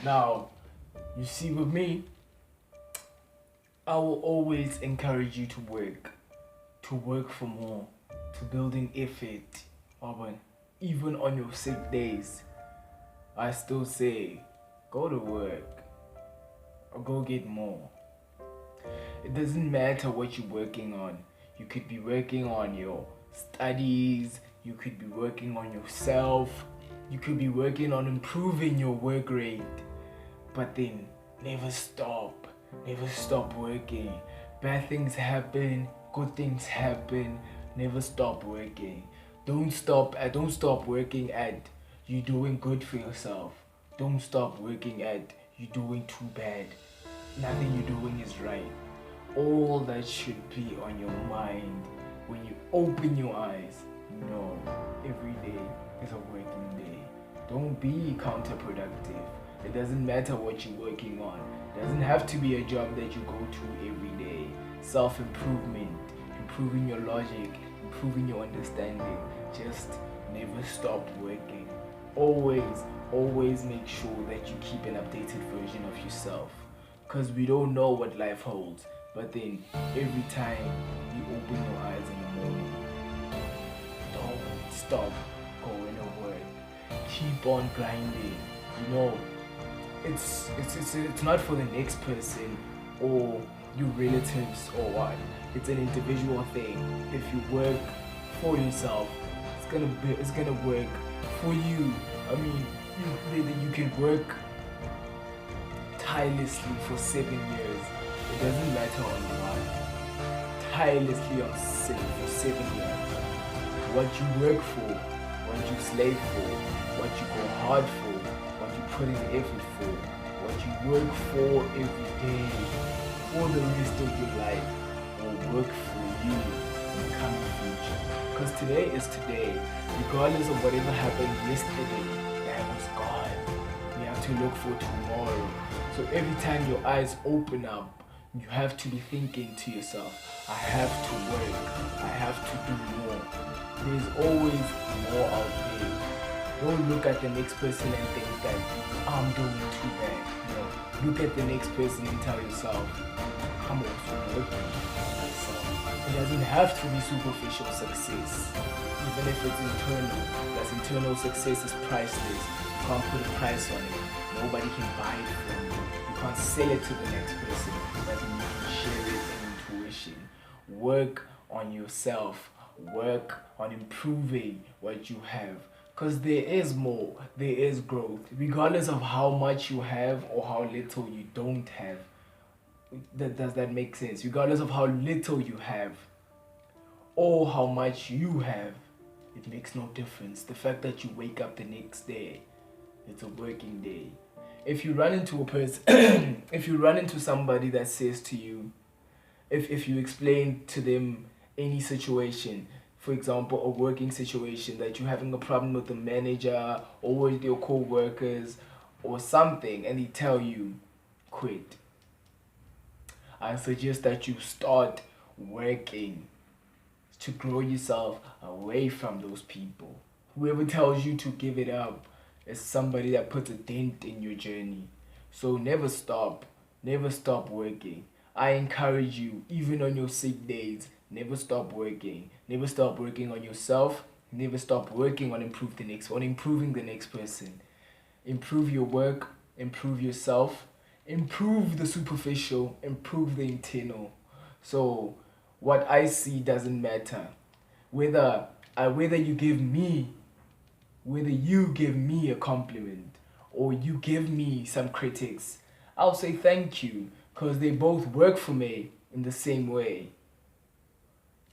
Now, you see, with me, I will always encourage you to work for more, to building effort. But even on your sick days, I still say, go to work or go get more. It doesn't matter what you're working on. You could be working on your studies, you could be working on yourself, you could be working on improving your work rate. But then never stop. Never stop working. Bad things happen, good things happen. Never stop working. Don't stop working at you doing good for yourself. Don't stop working at you doing too bad. Nothing you're doing is right. All that should be on your mind when you open your eyes. No, every day is a working day. Don't be counterproductive. It doesn't matter what you're working on. It doesn't have to be a job that you go to every day. Self-improvement, improving your logic, improving your understanding. Just never stop working. Always make sure that you keep an updated version of yourself. Because we don't know what life holds. But then every time you open your eyes in the morning, don't stop going to work. Keep on grinding. You know, it's not for the next person or your relatives or what. It's an individual thing. If you work for yourself, it's gonna work for you. I mean, you can work tirelessly for 7 years. It doesn't matter on what. Tirelessly for 7 years. What you work for, what you slave for, what you go hard for, what you put in effort for, what you work for every day, for the rest of your life, will work for you in the coming future. Because today is today. Regardless of whatever happened yesterday, that was gone. We have to look for tomorrow. So every time your eyes open up, you have to be thinking to yourself, I have to work, I have to do more. There's always more out there. Don't look at the next person and think that I'm doing too bad. No. Look at the next person and tell yourself, I'm also working on myself. It doesn't have to be superficial success. Even if it's internal, because internal success is priceless. You can't put a price on it. Nobody can buy it from you. You can't sell it to the next person, but you can share it in intuition. Work on yourself. Work on improving what you have. Because there is more, there is growth. Regardless of how much you have or how little you don't have. Does that make sense? Regardless of how little you have or how much you have, it makes no difference. The fact that you wake up the next day, it's a working day. If you run into a person, if you run into somebody that says to you, if you explain to them any situation, for example, a working situation, that you're having a problem with the manager or with your co-workers or something, and they tell you, quit. I suggest that you start working to grow yourself away from those people. Whoever tells you to give it up is somebody that puts a dent in your journey. So never stop working. I encourage you, even on your sick days, never stop working. Never stop working on yourself. Never stop working on improving the next person. Improve your work, improve yourself, improve the superficial, improve the internal. So what I see doesn't matter. Whether you give me a compliment or you give me some critics, I'll say thank you, because they both work for me in the same way.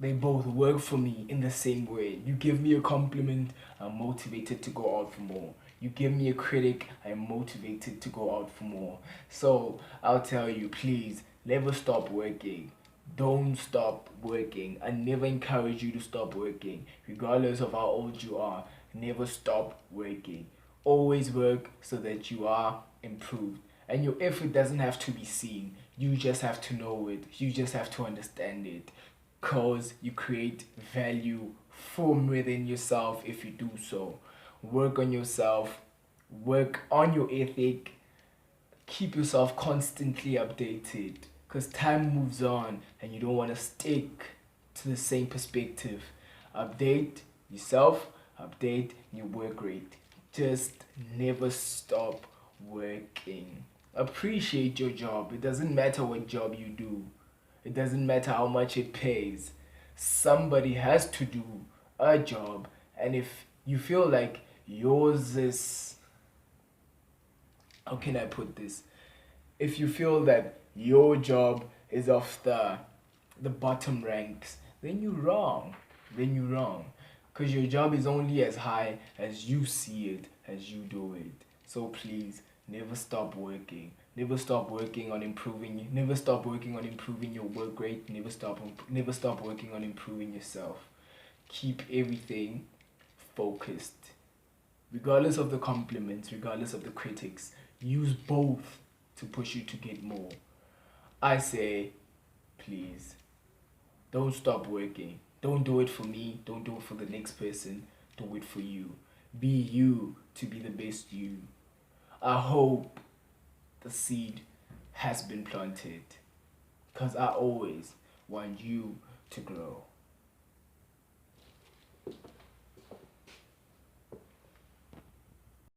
They both work for me in the same way. You give me a compliment, I'm motivated to go out for more. You give me a critic, I'm motivated to go out for more. So I'll tell you, please, never stop working. Don't stop working. I never encourage you to stop working. Regardless of how old you are, never stop working. Always work so that you are improved. And your effort doesn't have to be seen. You just have to know it. You just have to understand it. Because you create value from within yourself if you do so. Work on yourself. Work on your ethic. Keep yourself constantly updated because time moves on and you don't want to stick to the same perspective. Update yourself, update your work rate. Just never stop working. Appreciate your job. It doesn't matter what job you do, it doesn't matter how much it pays. Somebody has to do a job, and if you feel like yours is, how can I put this? If you feel that your job is of the bottom ranks, then you're wrong. Then you're wrong. Because your job is only as high as you see it, as you do it. So please, never stop working. Never stop working on improving. Never stop working on improving your work rate. Never stop working on improving yourself. Keep everything focused. Regardless of the compliments, regardless of the critics, use both to push you to get more. I say, please, don't stop working. Don't do it for me. Don't do it for the next person. Do it for you. Be you to be the best you. I hope the seed has been planted because I always want you to grow.